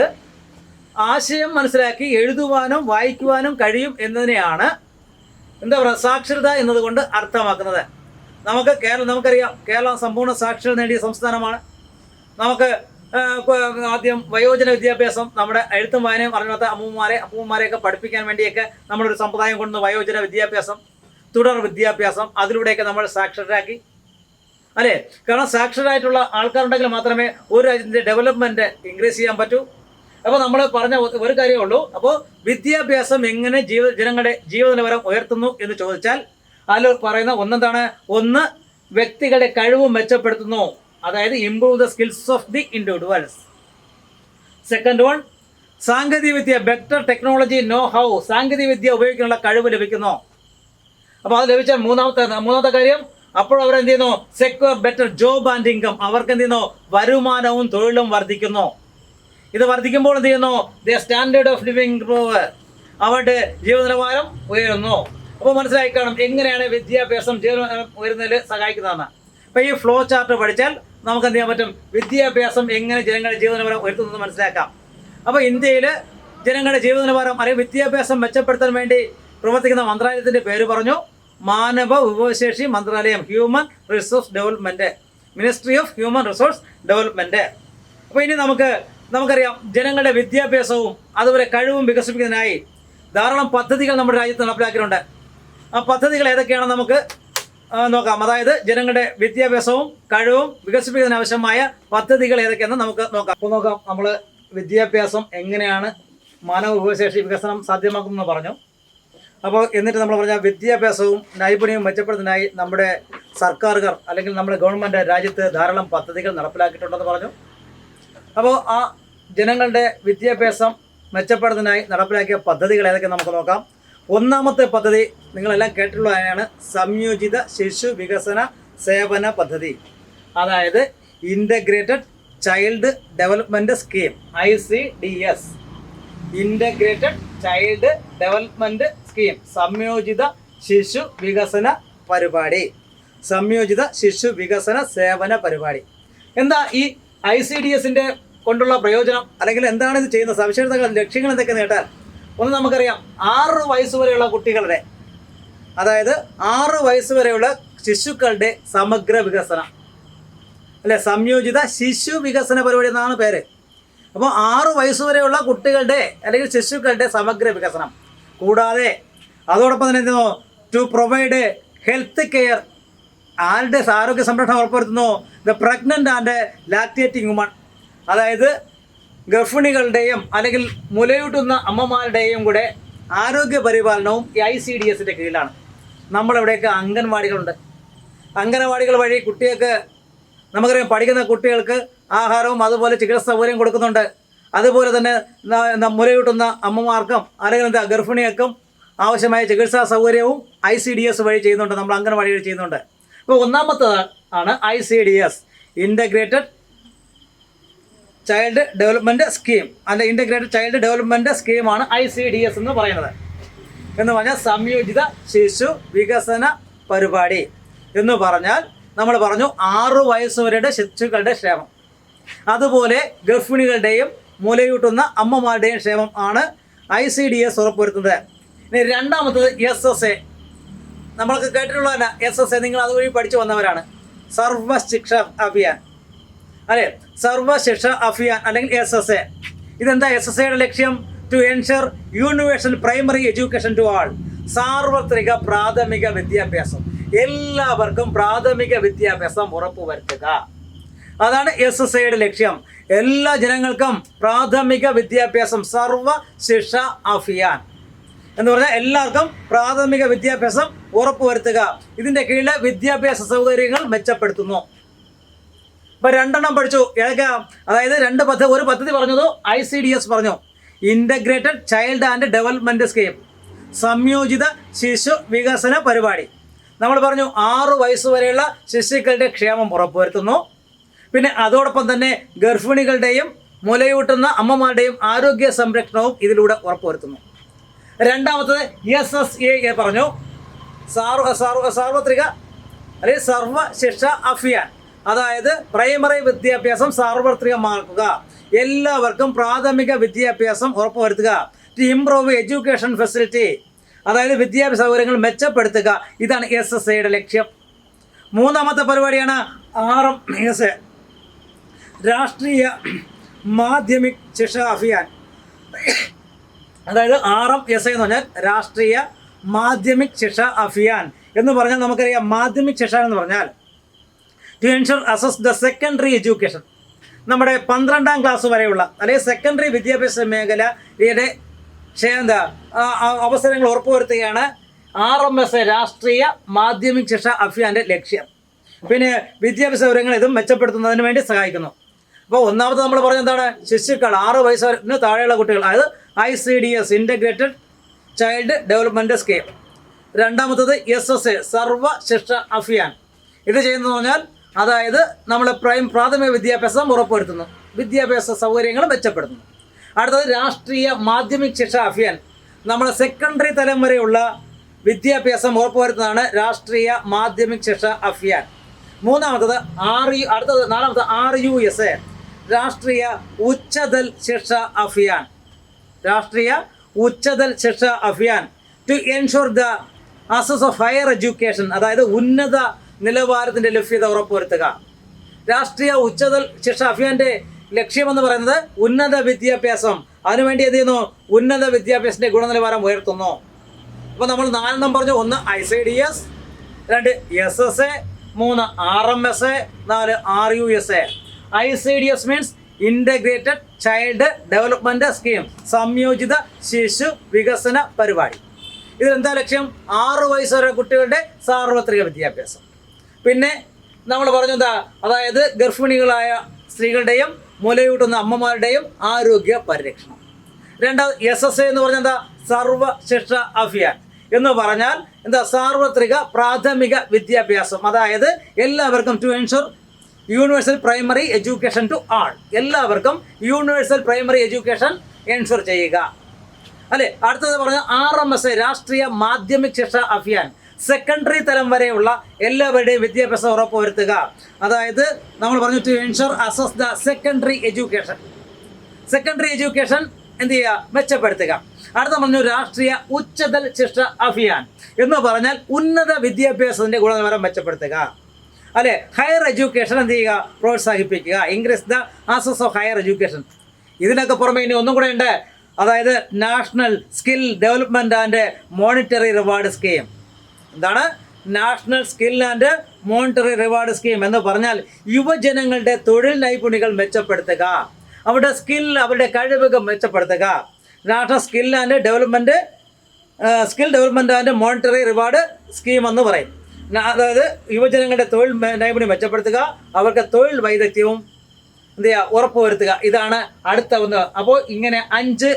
ആശയം മനസ്സിലാക്കി എഴുതുവാനും വായിക്കുവാനും കഴിയും എന്നതിനെയാണ് എന്താ പറയുക, സാക്ഷരത എന്നതുകൊണ്ട് അർത്ഥമാക്കുന്നത്. നമുക്കറിയാം, കേരളം സമ്പൂർണ്ണ സാക്ഷരത നേടിയ സംസ്ഥാനമാണ്. നമുക്ക് ആദ്യം വയോജന വിദ്യാഭ്യാസം, നമ്മുടെ എഴുത്തും വായനയും അറിഞ്ഞാത്ത അമ്മൂമ്മമാരെയൊക്കെ പഠിപ്പിക്കാൻ വേണ്ടിയൊക്കെ നമ്മളൊരു സമ്പ്രദായം കൊണ്ടുവന്ന് വയോജന വിദ്യാഭ്യാസം, തുടർ വിദ്യാഭ്യാസം, അതിലൂടെയൊക്കെ നമ്മൾ സാക്ഷരരാക്കി, അല്ലേ? കാരണം സാക്ഷരരായിട്ടുള്ള ആൾക്കാരുണ്ടെങ്കിൽ മാത്രമേ ഒരു രാജ്യത്തിൻ്റെ ഡെവലപ്മെൻറ്റ് ഇൻക്രീസ് ചെയ്യാൻ പറ്റൂ. അപ്പോൾ നമ്മൾ പറഞ്ഞ ഒരു കാര്യമേ ഉള്ളൂ. അപ്പോൾ വിദ്യാഭ്യാസം എങ്ങനെ ജനങ്ങളുടെ ജീവിത നിലവാരം ഉയർത്തുന്നു എന്ന് ചോദിച്ചാൽ അതിൽ പറയുന്ന ഒന്നെന്താണ്? ഒന്ന്, വ്യക്തികളുടെ കഴിവ് മെച്ചപ്പെടുത്തുന്നു, അതായത് improve the skills of the individuals. Second one, സാങ്കേതികവിദ്യ, ബെറ്റർ ടെക്നോളജി നോ ഹൗ, സാങ്കേതികവിദ്യ ഉപയോഗിക്കാനുള്ള കഴിവ് ലഭിക്കുന്നു. അപ്പോൾ അത് ലഭിച്ചാൽ മൂന്നാമത്തെ കാര്യം, അപ്പോൾ അവരെന്ത് ചെയ്യുന്നു? Secure better job and income, അവർക്ക് എന്ത് ചെയ്യുന്നു? വരുമാനവും തൊഴിലും വർദ്ധിക്കുന്നു. ഇത് വർദ്ധിക്കുമ്പോൾ എന്ത് ചെയ്യുന്നു? The standard of living improve, അവരുടെ ജീവിത നിലവാരം ഉയരുന്നു. അപ്പോൾ മനസ്സിലാക്കി കാണും എങ്ങനെയാണ് വിദ്യാഭ്യാസം ഉയരുന്നതിൽ സഹായിക്കുന്നതെന്ന്. അപ്പോൾ ഈ ഫ്ലോ ചാർട്ട് പഠിച്ചാൽ നമുക്ക് എന്ത് ചെയ്യാൻ പറ്റും? വിദ്യാഭ്യാസം എങ്ങനെ ജനങ്ങളുടെ ജീവിത നിലവാരം ഉയർത്തുന്നത് മനസ്സിലാക്കാം. അപ്പോൾ ഇന്ത്യയിൽ ജനങ്ങളുടെ ജീവിത നിലവാരം അല്ലെങ്കിൽ വിദ്യാഭ്യാസം മെച്ചപ്പെടുത്താൻ വേണ്ടി പ്രവർത്തിക്കുന്ന മന്ത്രാലയത്തിൻ്റെ പേര് പറഞ്ഞു, മാനവ വിഭവശേഷി മന്ത്രാലയം, human resource development, ministry of human resource development. അപ്പോൾ ഇനി നമുക്കറിയാം, ജനങ്ങളുടെ വിദ്യാഭ്യാസവും അതുപോലെ കഴിവും വികസിപ്പിക്കുന്നതിനായി ധാരാളം പദ്ധതികൾ നമ്മുടെ രാജ്യത്ത് നടപ്പിലാക്കിയിട്ടുണ്ട്. ആ പദ്ധതികൾ ഏതൊക്കെയാണെന്ന് നമുക്ക് നോക്കാം. അതായത് ജനങ്ങളുടെ വിദ്യാഭ്യാസവും കഴിവും വികസിപ്പിക്കുന്നതിന് ആവശ്യമായ പദ്ധതികൾ ഏതൊക്കെയാണെന്ന് നമുക്ക് നോക്കാം. അപ്പോൾ നോക്കാം, നമ്മൾ വിദ്യാഭ്യാസം എങ്ങനെയാണ് മാനവ വിഭവശേഷി വികസനം സാധ്യമാക്കുമെന്ന് പറഞ്ഞു. അപ്പോൾ എന്നിട്ട് നമ്മൾ പറഞ്ഞ വിദ്യാഭ്യാസവും നൈപുണ്യവും മെച്ചപ്പെടുത്തുന്നതിനായി നമ്മുടെ സർക്കാരുകൾ അല്ലെങ്കിൽ നമ്മുടെ ഗവൺമെൻറ് രാജ്യത്ത് ധാരാളം പദ്ധതികൾ നടപ്പിലാക്കിയിട്ടുണ്ടെന്ന് പറഞ്ഞു. അപ്പോൾ ആ ജനങ്ങളുടെ വിദ്യാഭ്യാസം മെച്ചപ്പെടുത്തുന്നതിനായി നടപ്പിലാക്കിയ പദ്ധതികൾ ഏതൊക്കെ നമുക്ക് നോക്കാം. ഒന്നാമത്തെ പദ്ധതി നിങ്ങളെല്ലാം കേട്ടിട്ടുള്ളതാണ്, സംയോജിത ശിശു വികസന സേവന പദ്ധതി, അതായത് integrated child development scheme, ICDS, integrated child development scheme, സംയോജിത ശിശു വികസന പരിപാടി, സംയോജിത ശിശു വികസന സേവന പരിപാടി. എന്താ ഈ ICDSൻ്റെ കൊണ്ടുള്ള പ്രയോജനം, അല്ലെങ്കിൽ എന്താണ് ഇത് ചെയ്യുന്ന സവിശേഷതകൾ, ലക്ഷ്യങ്ങൾ എന്തൊക്കെ നേട്ടാൽ? ഒന്ന് നമുക്കറിയാം, 6 വയസ്സ് വരെയുള്ള കുട്ടികളുടെ, അതായത് 6 വയസ്സ് വരെയുള്ള ശിശുക്കളുടെ സമഗ്ര വികസനം, അല്ലെ, സംയോജിത ശിശു വികസന പരിപാടി എന്നാണ് പേര്. അപ്പോൾ 6 വയസ്സ് വരെയുള്ള കുട്ടികളുടെ അല്ലെങ്കിൽ ശിശുക്കളുടെ സമഗ്ര വികസനം. കൂടാതെ അതോടൊപ്പം തന്നെ എന്തെന്നോ, ടു പ്രൊവൈഡ് ഹെൽത്ത് കെയർ, ആരുടെ ആരോഗ്യ സംരക്ഷണം ഉറപ്പുവരുത്തുന്നു? The pregnant and lactating woman, അതായത് ഗർഭിണികളുടെയും അല്ലെങ്കിൽ മുലയൂട്ടുന്ന അമ്മമാരുടെയും കൂടെ ആരോഗ്യ പരിപാലനവും ഈ ICDSൻ്റെ കീഴിലാണ്. നമ്മളിവിടെയൊക്കെ അംഗൻവാടികളുണ്ട്. അംഗനവാടികൾ വഴി കുട്ടികൾക്ക് നമുക്കറിയാം പഠിക്കുന്ന കുട്ടികൾക്ക് ആഹാരവും അതുപോലെ ചികിത്സ സൗകര്യം കൊടുക്കുന്നുണ്ട്. അതുപോലെ തന്നെ മുലയൂട്ടുന്ന അമ്മമാർക്കും അല്ലെങ്കിൽ ഗർഭിണികൾക്കും ആവശ്യമായ ചികിത്സാ സൗകര്യവും ICDS വഴി ചെയ്യുന്നുണ്ട്, നമ്മൾ അംഗൻവാടി വഴി ചെയ്യുന്നുണ്ട്. ഇപ്പോൾ ഒന്നാമത്തേത് ആണ് ICDS, integrated child development scheme. അല്ല, ഇൻ്റഗ്രേറ്റഡ് ചൈൽഡ് ഡെവലപ്മെൻറ്റ് സ്കീമാണ് ICDS എന്ന് പറയുന്നത്. എന്ന് പറഞ്ഞാൽ സംയോജിത ശിശു വികസന പരിപാടി എന്ന് പറഞ്ഞാൽ നമ്മൾ പറഞ്ഞു 6 വയസ്സ് വരെയുടെ ശിശുക്കളുടെ ക്ഷേമം, അതുപോലെ ഗർഭിണികളുടെയും മുലയൂട്ടുന്ന അമ്മമാരുടെയും ക്ഷേമം ആണ് ICDS ഉറപ്പുവരുത്തുന്നത്. ഇനി രണ്ടാമത്തത് SSA. നമ്മൾക്ക് കേട്ടിട്ടുള്ളതല്ല SSA, നിങ്ങൾ അതുവഴി പഠിച്ചു വന്നവരാണ്. സർവ ശിക്ഷ അഭിയാൻ, അല്ലേ? സർവ ശിക്ഷ അഭിയാൻ അല്ലെങ്കിൽ SSA. ഇതെന്താ SSAയുടെ ലക്ഷ്യം? To ensure universal primary education to all. സാർവത്രിക പ്രാഥമിക വിദ്യാഭ്യാസം, എല്ലാവർക്കും പ്രാഥമിക വിദ്യാഭ്യാസം ഉറപ്പുവരുത്തുക. അതാണ് SSAയുടെ ലക്ഷ്യം. എല്ലാ ജനങ്ങൾക്കും പ്രാഥമിക വിദ്യാഭ്യാസം, സർവ ശിക്ഷ അഭിയാൻ എന്ന് പറഞ്ഞാൽ എല്ലാവർക്കും പ്രാഥമിക വിദ്യാഭ്യാസം ഉറപ്പുവരുത്തുക. ഇതിൻ്റെ കീഴിൽ വിദ്യാഭ്യാസ സൗകര്യങ്ങൾ മെച്ചപ്പെടുത്തുന്നു. ഇപ്പോൾ 2 പഠിച്ചു ഏതൊക്കെയാ? അതായത് ഒരു പദ്ധതി പറഞ്ഞത് ICDS പറഞ്ഞു, integrated child and development scheme, സംയോജിത ശിശു വികസന പരിപാടി. നമ്മൾ പറഞ്ഞു 6 വയസ്സ് വരെയുള്ള ശിശുക്കളുടെ ക്ഷേമം ഉറപ്പുവരുത്തുന്നു. പിന്നെ അതോടൊപ്പം തന്നെ ഗർഭിണികളുടെയും മുലയൂട്ടുന്ന അമ്മമാരുടെയും ആരോഗ്യ സംരക്ഷണവും ഇതിലൂടെ ഉറപ്പുവരുത്തുന്നു. രണ്ടാമത്തത് SSA പറഞ്ഞു, സാർവത്രിക അല്ലെങ്കിൽ സർവ ശിക്ഷ അഭിയാൻ. അതായത് പ്രൈമറി വിദ്യാഭ്യാസം സാർവത്രികമാക്കുക, എല്ലാവർക്കും പ്രാഥമിക വിദ്യാഭ്യാസം ഉറപ്പുവരുത്തുക. ടു ഇംപ്രൂവ് എഡ്യൂക്കേഷൻ ഫെസിലിറ്റി, അതായത് വിദ്യാഭ്യാസ സൗകര്യങ്ങൾ മെച്ചപ്പെടുത്തുക. ഇതാണ് SSAയുടെ ലക്ഷ്യം. മൂന്നാമത്തെ പരിപാടിയാണ് RMSA, രാഷ്ട്രീയ മാധ്യമിക് ശിക്ഷ അഭിയാൻ. അതായത് RMSA എന്ന് പറഞ്ഞാൽ രാഷ്ട്രീയ മാധ്യമിക് ശിക്ഷ അഭിയാൻ എന്ന് പറഞ്ഞാൽ നമുക്കറിയാം, മാധ്യമിക് ശിക്ഷ എന്ന് പറഞ്ഞാൽ to ensure access the secondary education, നമ്മുടെ 12ാം ക്ലാസ് വരെയുള്ള അല്ലെങ്കിൽ സെക്കൻഡറി വിദ്യാഭ്യാസ മേഖലയുടെ അവസരങ്ങൾ ഉറപ്പുവരുത്തുകയാണ് RMSA, രാഷ്ട്രീയ മാധ്യമിക് ശിക്ഷ അഭിയാൻ്റെ ലക്ഷ്യം. പിന്നെ വിദ്യാഭ്യാസ സൗകര്യങ്ങൾ ഇതും മെച്ചപ്പെടുത്തുന്നതിന് വേണ്ടി സഹായിക്കുന്നു. അപ്പോൾ ഒന്നാമത് നമ്മൾ പറഞ്ഞ എന്താണ്? ശിശുക്കൾ 6 വയസ്സിന് താഴെയുള്ള കുട്ടികൾ, അതായത് ICDS, integrated child development scheme. രണ്ടാമത്തത് SSA, സർവ ശിക്ഷ അഭിയാൻ. ഇത് ചെയ്യുന്നതെന്ന് പറഞ്ഞാൽ അതായത് നമ്മൾ പ്രാഥമിക വിദ്യാഭ്യാസം ഉറപ്പുവരുത്തുന്നു, വിദ്യാഭ്യാസ സൗകര്യങ്ങൾ മെച്ചപ്പെടുത്തുന്നു. അടുത്തത് രാഷ്ട്രീയ മാധ്യമിക് ശിക്ഷ അഭിയാൻ, നമ്മൾ സെക്കൻഡറി തലം വരെയുള്ള വിദ്യാഭ്യാസം ഉറപ്പുവരുത്തുന്നതാണ് രാഷ്ട്രീയ മാധ്യമിക് ശിക്ഷ അഭിയാൻ. നാലാമത്തത് RUSA, രാഷ്ട്രീയ Uchchatar Shiksha Abhiyan. Rashtriya Uchchatar Shiksha Abhiyan to ensure the access of higher education, അതായത് ഉന്നത നിലവാരത്തിൻ്റെ ലഭ്യത ഉറപ്പുവരുത്തുക. രാഷ്ട്രീയ ഉച്ചതൽ ശിക്ഷ അഭിയാൻ്റെ ലക്ഷ്യമെന്ന് പറയുന്നത് ഉന്നത വിദ്യാഭ്യാസം. അതിനുവേണ്ടി എന്ത് ചെയ്യുന്നു? ഉന്നത വിദ്യാഭ്യാസത്തിൻ്റെ ഗുണനിലവാരം ഉയർത്തുന്നു. അപ്പോൾ നമ്മൾ 4 പറഞ്ഞു. 1 ICDS, 2 SSA, 3 RMSA, 4 RUSA. ICDS means integrated child development scheme, സംയോജിത ശിശു വികസന പരിപാടി. ഇതിലെന്താ ലക്ഷ്യം? 6 വയസ്സ് വരെ കുട്ടികളുടെ സാർവത്രിക വിദ്യാഭ്യാസം. പിന്നെ നമ്മൾ പറഞ്ഞെന്താ? അതായത് ഗർഭിണികളായ സ്ത്രീകളുടെയും മുലയൂട്ടുന്ന അമ്മമാരുടെയും ആരോഗ്യ പരിരക്ഷണം. രണ്ടാമത് SSA എന്ന് പറഞ്ഞാൽ എന്താ? സർവ ശിക്ഷ അഭിയാൻ എന്ന് പറഞ്ഞാൽ എന്താ? സാർവത്രിക പ്രാഥമിക വിദ്യാഭ്യാസം, അതായത് എല്ലാവർക്കും to ensure universal primary education to all, എല്ലാവർക്കും യൂണിവേഴ്സൽ പ്രൈമറി എഡ്യൂക്കേഷൻ എൻഷുർ ചെയ്യുക, അല്ലേ? അടുത്തത് പറഞ്ഞാൽ RMSA, രാഷ്ട്രീയ മാധ്യമിക് ശിക്ഷ അഭിയാൻ, സെക്കൻഡറി തലം വരെയുള്ള എല്ലാവരുടെയും വിദ്യാഭ്യാസം ഉറപ്പുവരുത്തുക. അതായത് നമ്മൾ പറഞ്ഞു to ensure access the secondary education, secondary education എന്ത് ചെയ്യുക? മെച്ചപ്പെടുത്തുക. അടുത്ത പറഞ്ഞു രാഷ്ട്രീയ ഉച്ചതൽ ശിക്ഷ അഭിയാൻ എന്ന് പറഞ്ഞാൽ ഉന്നത വിദ്യാഭ്യാസത്തിൻ്റെ ഗുണനിലവാരം മെച്ചപ്പെടുത്തുക, അല്ലെ? ഹയർ എഡ്യൂക്കേഷൻ എന്ത് ചെയ്യുക? പ്രോത്സാഹിപ്പിക്കുക, increase the access of higher education. ഇതിനൊക്കെ പുറമെ ഇനി ഒന്നും കൂടെ ഉണ്ട്, അതായത് national skill development and monetary reward scheme. എന്താണ് national skill and monetary reward scheme എന്ന് പറഞ്ഞാൽ യുവജനങ്ങളുടെ തൊഴിൽ നൈപുണ്യങ്ങൾ മെച്ചപ്പെടുത്തുക, അവരുടെ അവരുടെ കഴിവുകൾ മെച്ചപ്പെടുത്തുക. National skill development and monetary reward scheme എന്ന് പറയും. അതായത് യുവജനങ്ങളുടെ തൊഴിൽ നൈപുണ്യം മെച്ചപ്പെടുത്തുക, അവർക്ക് തൊഴിൽ വൈദഗ്ധ്യവും എന്ത് ചെയ്യുക ഉറപ്പുവരുത്തുക. ഇതാണ് അടുത്ത ഒന്ന്. അപ്പോൾ ഇങ്ങനെ 5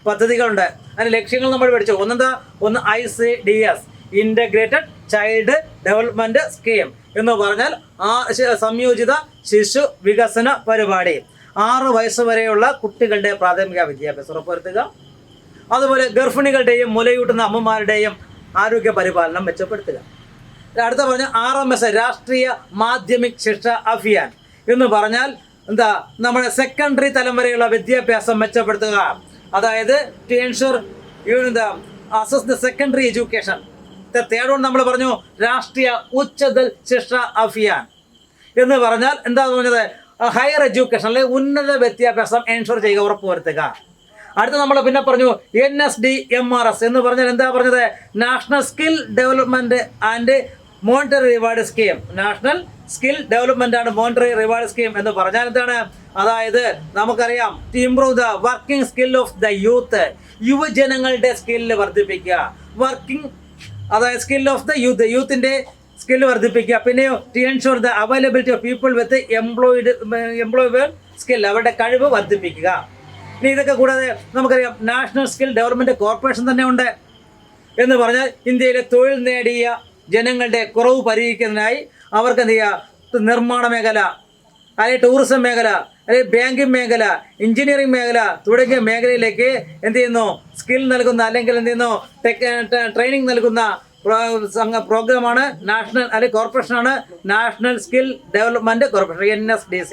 പദ്ധതികളുണ്ട്. അതിൻ്റെ ലക്ഷ്യങ്ങൾ നമ്മൾ പഠിച്ചു. ഒന്ന് ICDS, integrated child development scheme എന്ന് പറഞ്ഞാൽ സംയോജിത ശിശു വികസന പരിപാടി. 6 വയസ്സ് വരെയുള്ള കുട്ടികളുടെ പ്രാഥമിക വിദ്യാഭ്യാസം ഉറപ്പുവരുത്തുക. അതുപോലെ ഗർഭിണികളുടെയും മുലയൂട്ടുന്ന അമ്മമാരുടെയും ആരോഗ്യ പരിപാലനം മെച്ചപ്പെടുത്തുക. അടുത്ത പറഞ്ഞ RMS, രാഷ്ട്രീയ മാധ്യമിക് ശിക്ഷ അഭിയാൻ എന്ന് പറഞ്ഞാൽ എന്താ, നമ്മുടെ സെക്കൻഡറി തലം വരെയുള്ള വിദ്യാഭ്യാസം മെച്ചപ്പെടുത്തുക. അതായത് to ensure access the secondary education. Third one നമ്മൾ പറഞ്ഞു രാഷ്ട്രീയ ഉച്ചതൽ ശിക്ഷ അഭിയാൻ എന്ന് പറഞ്ഞാൽ എന്താ പറഞ്ഞത്, ഹയർ എഡ്യൂക്കേഷൻ അല്ലെങ്കിൽ ഉന്നത വിദ്യാഭ്യാസം എൻഷുർ ചെയ്യുക, ഉറപ്പുവരുത്തുക. അടുത്ത നമ്മൾ പിന്നെ പറഞ്ഞു NSDMRS എന്ന് പറഞ്ഞാൽ എന്താ പറഞ്ഞത്, national skill development and monetary reward scheme. National skill development and monetary reward scheme എന്ന് പറഞ്ഞാൽ എന്താണ്, അതായത് നമുക്കറിയാം to improve the working skill of the youth, യുവജനങ്ങളുടെ സ്കില്ല് വർദ്ധിപ്പിക്കുക. വർക്കിംഗ് അതായത് സ്കിൽ ഓഫ് ദ യൂത്തിൻ്റെ സ്കില്ല് വർദ്ധിപ്പിക്കുക. പിന്നെയോ to ensure the availability of people with employable skill, അവരുടെ കഴിവ് വർദ്ധിപ്പിക്കുക. ഇനി ഇതൊക്കെ കൂടാതെ നമുക്കറിയാം നാഷണൽ സ്കിൽ ഡെവലപ്മെൻറ്റ് കോർപ്പറേഷൻ തന്നെ ഉണ്ട്. എന്ന് പറഞ്ഞാൽ ഇന്ത്യയിലെ തൊഴിൽ നേടിയ ജനങ്ങളുടെ കുറവ് പരിഹരിക്കുന്നതിനായി അവർക്ക് എന്ത് ചെയ്യുക, നിർമ്മാണ മേഖല അല്ലെങ്കിൽ ടൂറിസം മേഖല അല്ലെങ്കിൽ ബാങ്കിങ് മേഖല, എഞ്ചിനീയറിംഗ് മേഖല തുടങ്ങിയ മേഖലയിലേക്ക് എന്ത് ചെയ്യുന്നു, സ്കിൽ നൽകുന്ന അല്ലെങ്കിൽ എന്ത് ചെയ്യുന്നു ട്രെയിനിങ് നൽകുന്ന പ്രോഗ്രാമാണ് നാഷണൽ അല്ലെങ്കിൽ കോർപ്പറേഷനാണ് national skill development corporation, NSDC.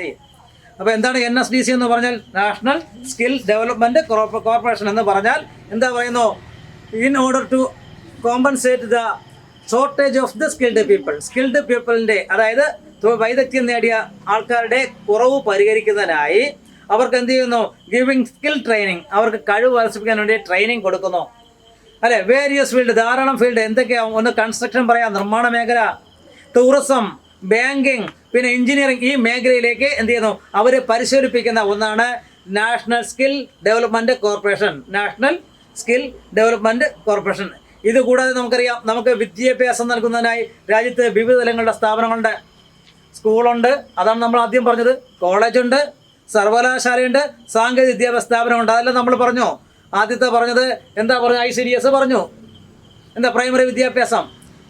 അപ്പോൾ എന്താണ് NSDC എന്ന് പറഞ്ഞാൽ, നാഷണൽ സ്കിൽ ഡെവലപ്മെൻറ്റ് കോർപ്പറേഷൻ എന്ന് പറഞ്ഞാൽ എന്താ പറയുന്നു, in order to compensate the shortage of the skilled people, skilled പീപ്പിളിൻ്റെ അതായത് വൈദഗ്ധ്യം നേടിയ ആൾക്കാരുടെ കുറവ് പരിഹരിക്കുന്നതിനായി അവർക്ക് എന്ത് ചെയ്യുന്നു, ഗിവിങ് സ്കിൽ ട്രെയിനിങ്, അവർക്ക് കഴിവ് വർദ്ധിപ്പിക്കാൻ വേണ്ടി ട്രെയിനിങ് കൊടുക്കുന്നു. അല്ലെ, വേരിയസ് ഫീൽഡ്, ധാരാളം ഫീൽഡ് എന്തൊക്കെയാവും, ഒന്ന് കൺസ്ട്രക്ഷൻ പറയാം, നിർമ്മാണ മേഖല, ടൂറിസം, ബാങ്കിങ്, പിന്നെ എഞ്ചിനീയറിംഗ്, ഈ മേഖലയിലേക്ക് എന്ത് ചെയ്യുന്നു, അവരെ പരിശീലിപ്പിക്കുന്ന ഒന്നാണ് national skill development corporation, national skill development corporation. ഇതുകൂടാതെ നമുക്കറിയാം, നമുക്ക് വിദ്യാഭ്യാസം നൽകുന്നതിനായി രാജ്യത്ത് വിവിധ തലങ്ങളുടെ സ്ഥാപനങ്ങളുണ്ട്. സ്കൂളുണ്ട്, അതാണ് നമ്മൾ ആദ്യം പറഞ്ഞത്, കോളേജുണ്ട്, സർവകലാശാലയുണ്ട്, സാങ്കേതിക വിദ്യാഭ്യാസ സ്ഥാപനമുണ്ട്. അതെല്ലാം നമ്മൾ പറഞ്ഞു. ആദ്യത്തെ പറഞ്ഞത് എന്താ പറഞ്ഞത്, ICDS പറഞ്ഞു, എന്താ പ്രൈമറി വിദ്യാഭ്യാസം.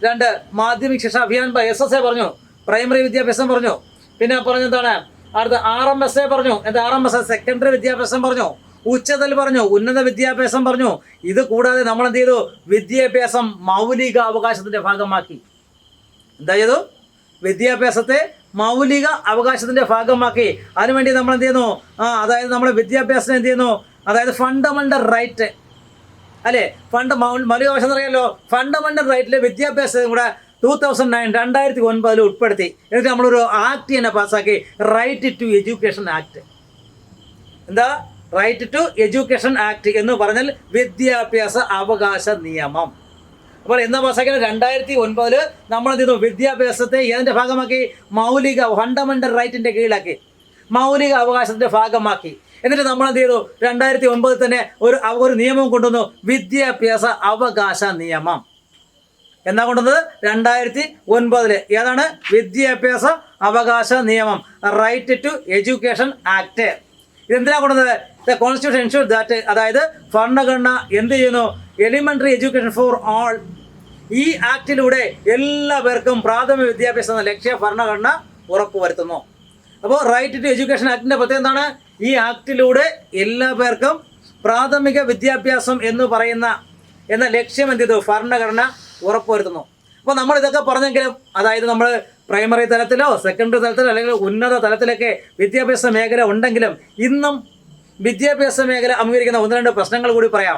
2 മാധ്യമിക് ശിക്ഷ അഭിയാൻ SSA പറഞ്ഞു, പ്രൈമറി വിദ്യാഭ്യാസം പറഞ്ഞു. പിന്നെ പറഞ്ഞെന്താണ്, അടുത്ത RMS പറഞ്ഞു, എന്താ RMS സെക്കൻഡറി വിദ്യാഭ്യാസം പറഞ്ഞു, ഉച്ചതൽ പറഞ്ഞു, ഉന്നത വിദ്യാഭ്യാസം പറഞ്ഞു. ഇത് കൂടാതെ നമ്മൾ എന്ത് ചെയ്തു, വിദ്യാഭ്യാസം മൗലിക അവകാശത്തിൻ്റെ ഭാഗമാക്കി. എന്താ ചെയ്തു, വിദ്യാഭ്യാസത്തെ മൗലിക അവകാശത്തിൻ്റെ ഭാഗമാക്കി. അതിനുവേണ്ടി നമ്മൾ എന്ത് ചെയ്യുന്നു, അതായത് നമ്മൾ വിദ്യാഭ്യാസം എന്ത് ചെയ്യുന്നു, അതായത് ഫണ്ടമെൻ്റൽ റൈറ്റ് അല്ലേ, മൗലിക അവകാശം എന്ന് അറിയാമല്ലോ, ഫണ്ടമെൻ്റൽ റൈറ്റിലെ വിദ്യാഭ്യാസം കൂടെ 2009 ഉൾപ്പെടുത്തി. എന്നിട്ട് നമ്മളൊരു ആക്ട് തന്നെ പാസ്സാക്കി, റൈറ്റ് ടു എഡ്യൂക്കേഷൻ ആക്ട്. എന്താ റൈറ്റ് ടു എഡ്യൂക്കേഷൻ ആക്ട് എന്ന് പറഞ്ഞാൽ വിദ്യാഭ്യാസ അവകാശ നിയമം. അപ്പോൾ എന്നാ പാസ്സാക്കിയത്, 2009 നമ്മൾ എന്ത് ചെയ്തു, വിദ്യാഭ്യാസത്തെ ഏതിൻ്റെ ഭാഗമാക്കി, മൗലിക ഫണ്ടമെൻ്റൽ റൈറ്റിൻ്റെ കീഴിലാക്കി, മൗലിക അവകാശത്തിൻ്റെ ഭാഗമാക്കി. എന്നിട്ട് നമ്മൾ എന്ത് ചെയ്തു, 2009 തന്നെ ഒരു നിയമം കൊണ്ടുവന്നു, വിദ്യാഭ്യാസ അവകാശ നിയമം. എന്നാ കൊണ്ടുവന്നത്, 2009 ഏതാണ്, വിദ്യാഭ്യാസ അവകാശ നിയമം, റൈറ്റ് ടു എഡ്യൂക്കേഷൻ ആക്ട്. ഇതെന്തിനാണ് കൊണ്ടുവന്നത്, ദ കോൺസ്റ്റിറ്റ്യൂഷൻ എൻഷുർ ദാറ്റ്, അതായത് ഭരണഘടന എന്ത് ചെയ്യുന്നു, എലിമെൻ്ററി എഡ്യൂക്കേഷൻ ഫോർ ഓൾ. ഈ ആക്ടിലൂടെ എല്ലാവർക്കും പ്രാഥമിക വിദ്യാഭ്യാസം എന്ന ലക്ഷ്യ ഭരണഘടന ഉറപ്പുവരുത്തുന്നു. അപ്പോൾ റൈറ്റ് ടു എഡ്യൂക്കേഷൻ ആക്ടിൻ്റെ പ്രത്യേകത എന്താണ്, ഈ ആക്ടിലൂടെ എല്ലാവർക്കും പ്രാഥമിക വിദ്യാഭ്യാസം എന്ന് പറയുന്ന ലക്ഷ്യം എന്ത് ചെയ്തു, ഭരണഘടന ഉറപ്പുവരുത്തുന്നു. അപ്പോൾ നമ്മൾ ഇതൊക്കെ പറഞ്ഞെങ്കിലും, അതായത് നമ്മൾ പ്രൈമറി തലത്തിലോ സെക്കൻഡറി തലത്തിലോ അല്ലെങ്കിൽ ഉന്നത തലത്തിലൊക്കെ വിദ്യാഭ്യാസ മേഖല ഉണ്ടെങ്കിലും ഇന്നും വിദ്യാഭ്യാസ മേഖല അഭിമുഖീകരിക്കുന്ന 1-2 പ്രശ്നങ്ങൾ കൂടി പറയാം.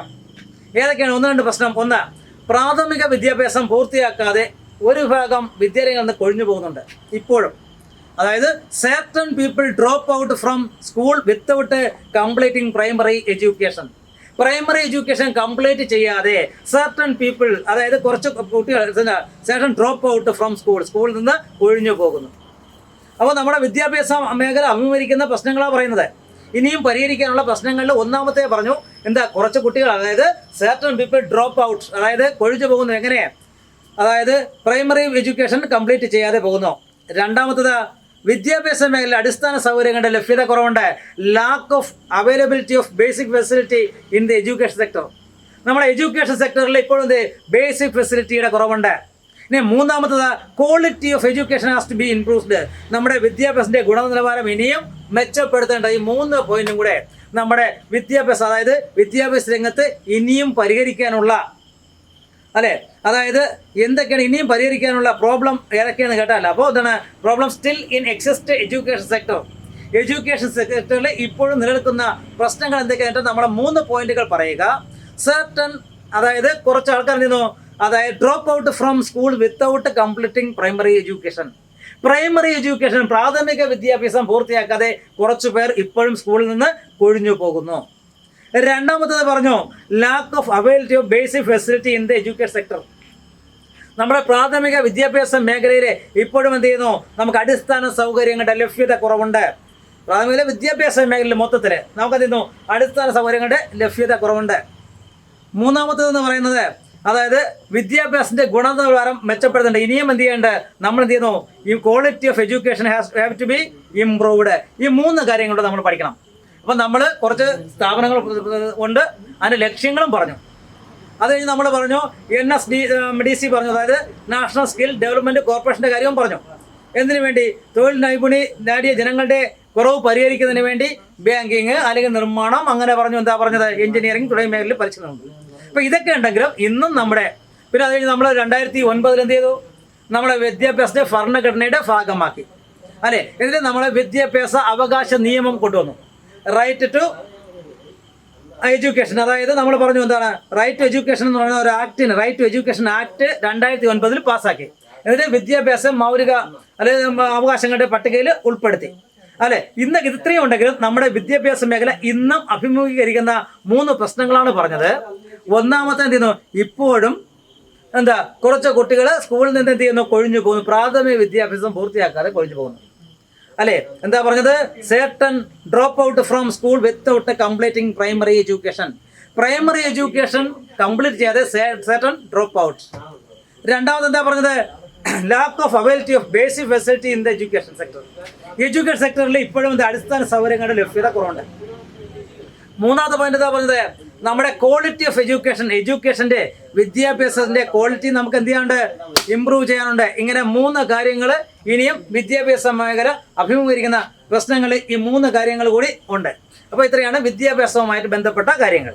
ഏതൊക്കെയാണ് 1-2 പ്രശ്നം? 1, പ്രാഥമിക വിദ്യാഭ്യാസം പൂർത്തിയാക്കാതെ ഒരു വിഭാഗം വിദ്യാലയങ്ങളിൽ നിന്ന് കൊഴിഞ്ഞു പോകുന്നുണ്ട് ഇപ്പോഴും. അതായത് certain people drop out from school without completing primary education. Primary education complete ചെയ്യാതെ certain people, അതായത് കുറച്ച് കുട്ടികൾ certain drop out from സ്കൂളിൽ നിന്ന് ഒഴിഞ്ഞു പോകുന്നു. അപ്പോൾ നമ്മുടെ വിദ്യാഭ്യാസ മേഖല അഭിമുഖീകരിക്കുന്ന പ്രശ്നങ്ങളാണ് പറയുന്നത്. ഇനിയും പരിഹരിക്കാനുള്ള പ്രശ്നങ്ങളിൽ ഒന്നാമത്തെ പറഞ്ഞു, എന്താ, കുറച്ച് കുട്ടികൾ, അതായത് certain people drop out, അതായത് കൊഴിഞ്ഞു പോകുന്നു. എങ്ങനെ, അതായത് പ്രൈമറി എഡ്യൂക്കേഷൻ കംപ്ലീറ്റ് ചെയ്യാതെ പോകുന്നു. രണ്ടാമത്തത് വിദ്യാഭ്യാസ മേഖലയിൽ അടിസ്ഥാന സൗകര്യങ്ങളുടെ ലഭ്യത കുറവുണ്ട്. Lack of availability of basic facility in the education sector. നമ്മുടെ എഡ്യൂക്കേഷൻ സെക്ടറിൽ ഇപ്പോഴും ബേസിക് ഫെസിലിറ്റിയുടെ കുറവുണ്ട്. ഇനി മൂന്നാമത്തത് quality of education has to be improved. നമ്മുടെ വിദ്യാഭ്യാസത്തിൻ്റെ ഗുണനിലവാരം ഇനിയും മെച്ചപ്പെടുത്തേണ്ട ഈ 3 പോയിന്റും കൂടെ നമ്മുടെ വിദ്യാഭ്യാസം, അതായത് വിദ്യാഭ്യാസ രംഗത്ത് ഇനിയും പരിഹരിക്കാനുള്ള, അല്ലേ, അതായത് എന്തൊക്കെയാണ് ഇനിയും പരിഹരിക്കാനുള്ള പ്രോബ്ലം ഏതൊക്കെയാണ് കേട്ടാൽ, അപ്പോൾ എന്താണ് problem still in exist education sector. Education സെക്ടറിൽ ഇപ്പോഴും നിലനിൽക്കുന്ന പ്രശ്നങ്ങൾ എന്തൊക്കെയായിട്ട് നമ്മുടെ 3 പോയിന്റുകൾ പറയുക. സർട്ടൺ, അതായത് കുറച്ച് ആൾക്കാർ നിന്നു, അതായത് drop out from school without completing primary education. Primary education, പ്രാഥമിക വിദ്യാഭ്യാസം പൂർത്തിയാക്കാതെ കുറച്ചു പേർ ഇപ്പോഴും സ്കൂളിൽ നിന്ന് കൊഴിഞ്ഞു പോകുന്നു. രണ്ടാമത്തത് പറഞ്ഞു lakh of availability of basic facility in the education sector. നമ്മുടെ പ്രാഥമിക വിദ്യാഭ്യാസ മേഖലയിൽ ഇപ്പോഴും എന്ത് ചെയ്യുന്നു, നമുക്ക് അടിസ്ഥാന സൗകര്യങ്ങളുടെ ലഭ്യത കുറവുണ്ട്. പ്രാഥമിക വിദ്യാഭ്യാസ മേഖലയിൽ മൊത്തത്തിൽ നമുക്ക് എന്ത് ചെയ്യുന്നു, അടിസ്ഥാന സൗകര്യങ്ങളുടെ ലഭ്യത കുറവുണ്ട്. മൂന്നാമത്തേതെന്ന് പറയുന്നത്, അതായത് വിദ്യാഭ്യാസത്തിൻ്റെ ഗുണനിലവാരം മെച്ചപ്പെടുത്തുന്നുണ്ട്. ഇനിയും എന്ത് ചെയ്യേണ്ടത്, നമ്മൾ എന്ത് ചെയ്യുന്നു, ഈ quality of education have to be improved. ഈ 3 കാര്യങ്ങൾ നമ്മൾ പഠിക്കണം. അപ്പം നമ്മൾ കുറച്ച് സ്ഥാപനങ്ങൾ ഉണ്ട്, അതിൻ്റെ ലക്ഷ്യങ്ങളും പറഞ്ഞു. അത് കഴിഞ്ഞ് നമ്മൾ പറഞ്ഞു NSDC പറഞ്ഞു, അതായത് നാഷണൽ സ്കിൽ ഡെവലപ്മെൻറ്റ് കോർപ്പറേഷൻ്റെ കാര്യവും പറഞ്ഞു. എന്തിനു വേണ്ടി, തൊഴിൽ നൈപുണി നേടിയ ജനങ്ങളുടെ കുറവ് പരിഹരിക്കുന്നതിന് വേണ്ടി ബാങ്കിങ് അല്ലെങ്കിൽ നിർമ്മാണം, അങ്ങനെ പറഞ്ഞു, എന്താ പറഞ്ഞത്, എഞ്ചിനീയറിംഗ് തുടങ്ങിയ മേഖലയിൽ പരിശീലനമുണ്ട്. അപ്പോൾ ഇതൊക്കെ ഉണ്ടെങ്കിലും ഇന്നും നമ്മുടെ, പിന്നെ അത് കഴിഞ്ഞ് നമ്മൾ 2009 എന്ത് ചെയ്തു, നമ്മളെ വിദ്യാഭ്യാസത്തെ ഭരണഘടനയുടെ ഭാഗമാക്കി, അല്ലേ. എന്നിട്ട് നമ്മളെ വിദ്യാഭ്യാസ അവകാശ നിയമം കൊണ്ടുവന്നു, റൈറ്റ് ടു എഡ്യൂക്കേഷൻ. അതായത് നമ്മൾ പറഞ്ഞു എന്താണ് റൈറ്റ് ടു എഡ്യൂക്കേഷൻ എന്ന് പറയുന്ന ഒരു ആക്ടിന്, റൈറ്റ് ടു എഡ്യൂക്കേഷൻ ആക്ട് 2009 പാസ്സാക്കി. എന്നിട്ട് വിദ്യാഭ്യാസം മൗലിക അല്ലെങ്കിൽ അവകാശങ്ങളുടെ പട്ടികയിൽ ഉൾപ്പെടുത്തി, അല്ലെ. ഇന്ന് ഇത്രയും ഉണ്ടെങ്കിലും നമ്മുടെ വിദ്യാഭ്യാസ മേഖല ഇന്നും അഭിമുഖീകരിക്കുന്ന 3 പ്രശ്നങ്ങളാണ് പറഞ്ഞത്. ഒന്നാമത്തെ എന്ത് ചെയ്യുന്നു, ഇപ്പോഴും എന്താ കുറച്ച് കുട്ടികൾ സ്കൂളിൽ നിന്ന് എന്ത് ചെയ്യുന്നു, കൊഴിഞ്ഞു പോകുന്നു, പ്രാഥമിക വിദ്യാഭ്യാസം പൂർത്തിയാക്കാതെ കൊഴിഞ്ഞു പോകുന്നു, അല്ലേ. എന്താ പറഞ്ഞത്, certain drop out from school without completing primary education. Primary education complete ചെയ്യാതെ certain ഡ്രോപ്പ് ഔട്ട്. രണ്ടാമത് എന്താ പറഞ്ഞത്, lakh of availability of basic facility in the education sector. Education സെക്ടറിൽ ഇപ്പോഴും അടിസ്ഥാന സൗകര്യങ്ങളുടെ ലഭ്യത കുറവുണ്ട്. മൂന്നാമത്തെ പോയിന്റ് എന്താ പറഞ്ഞത്, നമ്മുടെ ക്വാളിറ്റി ഓഫ് എഡ്യൂക്കേഷൻ, എഡ്യൂക്കേഷൻ്റെ വിദ്യാഭ്യാസത്തിൻ്റെ ക്വാളിറ്റി നമുക്ക് എന്ത് ചെയ്യാനുണ്ട്, ഇമ്പ്രൂവ് ചെയ്യാനുണ്ട്. ഇങ്ങനെ 3 കാര്യങ്ങൾ ഇനിയും വിദ്യാഭ്യാസ മേഖല അഭിമുഖീകരിക്കുന്ന പ്രശ്നങ്ങൾ, ഈ 3 കാര്യങ്ങൾ കൂടി ഉണ്ട്. അപ്പോൾ ഇത്രയാണ് വിദ്യാഭ്യാസവുമായിട്ട് ബന്ധപ്പെട്ട കാര്യങ്ങൾ.